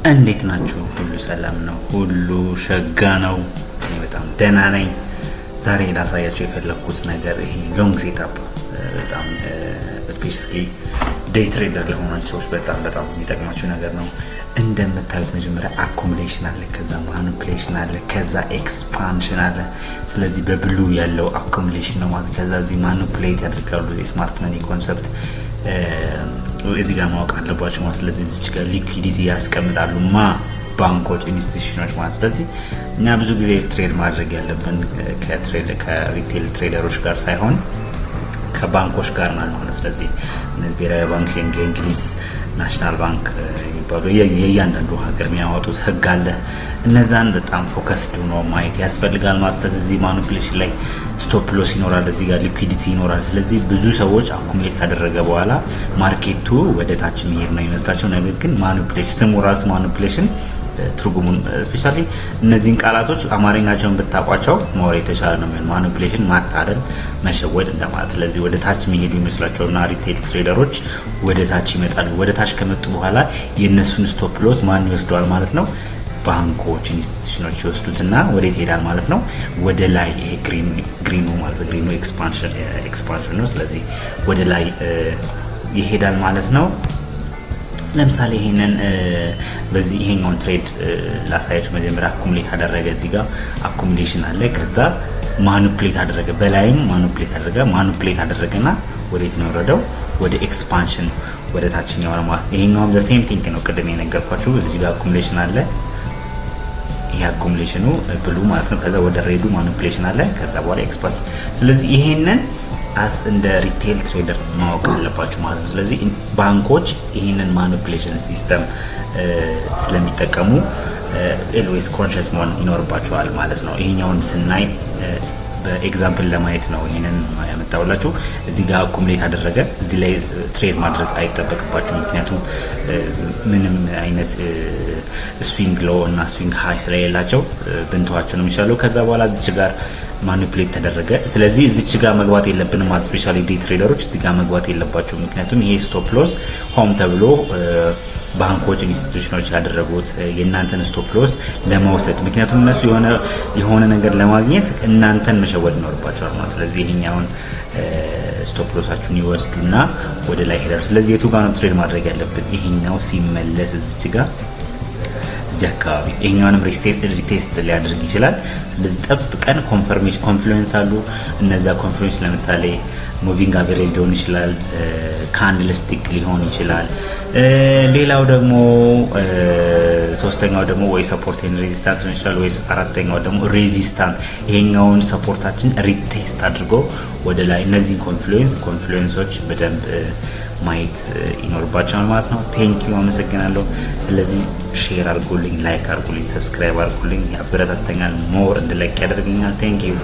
እንዴት ናችሁ? ሁሉ ሰላም ነው? ሁሉ ሸጋ ነው? እኔ በጣም ደህና ነኝ። ዛሬ ላሳያችሁ የፈለኩት ነገር ይሄ ሎንግ ሴትአፕ በጣም ስፔሻሊ ዴይ ትሬደር ለሆናችሁ ሰዎች በጣም የሚጠቅማችሁ ነገር ነው። እንደምታዩት መጀመሪያ አኮሙሌሽን አለ፣ ከዛ ማኒፑሌሽን አለ፣ ከዛ ኤክስፓንሽን አለ። ስለዚህ በብሉ ያለው አኮሙሌሽን ነው ማለት። ከዛ እዚህ ማኒፑሌት ያደርጋሉ። የስማርት መኒ ኮንሰፕት እዚህ ጋር ማወቅ አለባችሁ ማለት። ስለዚህ እዚህ ጋር ሊኩዊዲቲ ያስቀምጣሉ ባንኮች፣ ኢንስቲትዩሽኖች ማለት። ስለዚህ እኛ ብዙ ጊዜ ትሬድ ማድረግ ያለብን ከሪቴል ትሬደሮች ጋር ሳይሆን ከባንኮች ጋር ማለት። ስለዚህ እነዚህ ብሔራዊ ባንክ፣ የእንግሊዝ ናሽናል ባንክ ይባሉ የእያንዳንዱ ሀገር የሚያወጡት ህግ አለ። እነዛን በጣም ፎከስድ ሆኖ ማየት ያስፈልጋል ማለት። ስለዚህ ማኒፑሌሽን ላይ ስቶፕ ሎስ ይኖራል፣ እዚህ ጋር ሊኩዊዲቲ ይኖራል። ስለዚህ ብዙ ሰዎች አኩሙሌት ካደረገ በኋላ ማርኬቱ ወደ ታች መሄድ ነው ይመስላቸው። ነገር ግን ማኒፑሌሽን ስሙ ራሱ ማኒፑሌሽን ትርጉሙን ስፔሻሊ እነዚህን ቃላቶች አማርኛቸውን ብታቋቸው ሞር የተሻለ ነው የሚሆን። ማኒፑሌሽን ማታለል፣ መሸወድ እንደማለት። ስለዚህ ወደ ታች የሚሄዱ ይመስላቸውና ሪቴል ትሬደሮች ወደ ታች ይመጣሉ። ወደ ታች ከመጡ በኋላ የእነሱን ስቶፕ ሎስ ማን ይወስደዋል ማለት ነው? ባንኮች፣ ኢንስቲትዩሽኖች ይወስዱትና ወዴት ይሄዳል ማለት ነው? ወደ ላይ። ይሄ ግሪኑ ማለት ግሪኑ ኤክስፓንሽን ነው። ስለዚህ ወደ ላይ ይሄዳል ማለት ነው። ለምሳሌ ይሄንን በዚህ ይሄኛውን ትሬድ ላሳያችሁ። መጀመሪያ አኩሙሌት አደረገ፣ እዚህ ጋር አኩሙሌሽን አለ። ከዛ ማኒፑሌት አደረገ፣ በላይም ማኒፑሌት አደረገና ወዴት ነው የወረደው? ወደ ኤክስፓንሽን፣ ወደ ታችኛው ነው ማለት። ይሄኛውም ዘ ሴም ቲንግ ነው፣ ቅድም የነገርኳችሁ። እዚህ ጋር አኩሙሌሽን አለ። ይሄ አኩሙሌሽኑ ብሉ ማለት ነው። ከዛ ወደ ሬዱ ማኒፑሌሽን አለ። ከዛ በኋላ ኤክስፓንሽን። ስለዚህ ይሄንን እንደ ሪቴል ትሬደር ማወቅ አለባችሁ ማለት ነው። ስለዚህ ባንኮች ይህንን ማኒፑሌሽን ሲስተም ስለሚጠቀሙ ኤልዌስ ኮንሽስ መሆን ይኖርባቸዋል ማለት ነው። ይሄኛውን ስናይ በኤግዛምፕል ለማየት ነው ይሄንን ያመጣሁላችሁ። እዚህ ጋር አኩሙሌት አደረገ፣ እዚህ ላይ ትሬድ ማድረግ አይጠበቅባችሁ፣ ምክንያቱም ምንም አይነት ስዊንግ ሎ እና ስዊንግ ሃይ ስለሌላቸው ብንተዋቸው ነው የሚሻለው። ከዛ በኋላ እዚች ጋር ማኒፑሌት ተደረገ። ስለዚህ እዚች ጋር መግባት የለብንም። ስፔሻሊ ዴይ ትሬደሮች እዚህ ጋር መግባት የለባቸው፣ ምክንያቱም ይሄ ስቶፕ ሎስ ሆም ተብሎ ባንኮች፣ ኢንስቲትዩሽኖች ያደረጉት የእናንተን ስቶፕ ሎስ ለመውሰድ፣ ምክንያቱም እነሱ የሆነ ነገር ለማግኘት እናንተን መሸወድ ይኖርባቸዋል ማለት። ስለዚህ ይሄኛውን ስቶፕ ሎሳችሁን ይወስዱና ወደ ላይ ሄዳሉ። ስለዚህ የቱ ጋር ነው ትሬድ ማድረግ ያለብን? ይሄኛው ሲመለስ እዚች ጋር እዚህ አካባቢ ይሄኛውንም ሪቴስት ሊያደርግ ይችላል። ስለዚህ ጠብቀን ኮንፍሉዌንስ አሉ። እነዛ ኮንፍሉዌንስ ለምሳሌ ሙቪንግ አቨሬጅ ሊሆን ይችላል፣ ካንድል ስቲክ ሊሆን ይችላል። ሌላው ደግሞ ሶስተኛው ደግሞ ወይ ሰፖርት ኤንድ ሬዚስታንስ ሊሆን ይችላል፣ ወይ አራተኛው ደግሞ ሬዚስታንስ። ይሄኛውን ሰፖርታችን ሪቴስት አድርጎ ወደ ላይ እነዚህን ኮንፍሉዌንሶች በደንብ ማየት ይኖርባቸዋል ማለት ነው። ቴንኪዩ፣ አመሰግናለሁ። ስለዚህ ሼር አድርጉልኝ፣ ላይክ አድርጉልኝ፣ ሰብስክራይብ አድርጉልኝ። ያበረታተኛል፣ ሞር እንድለቅ ያደርገኛል። ቴንኪዩ።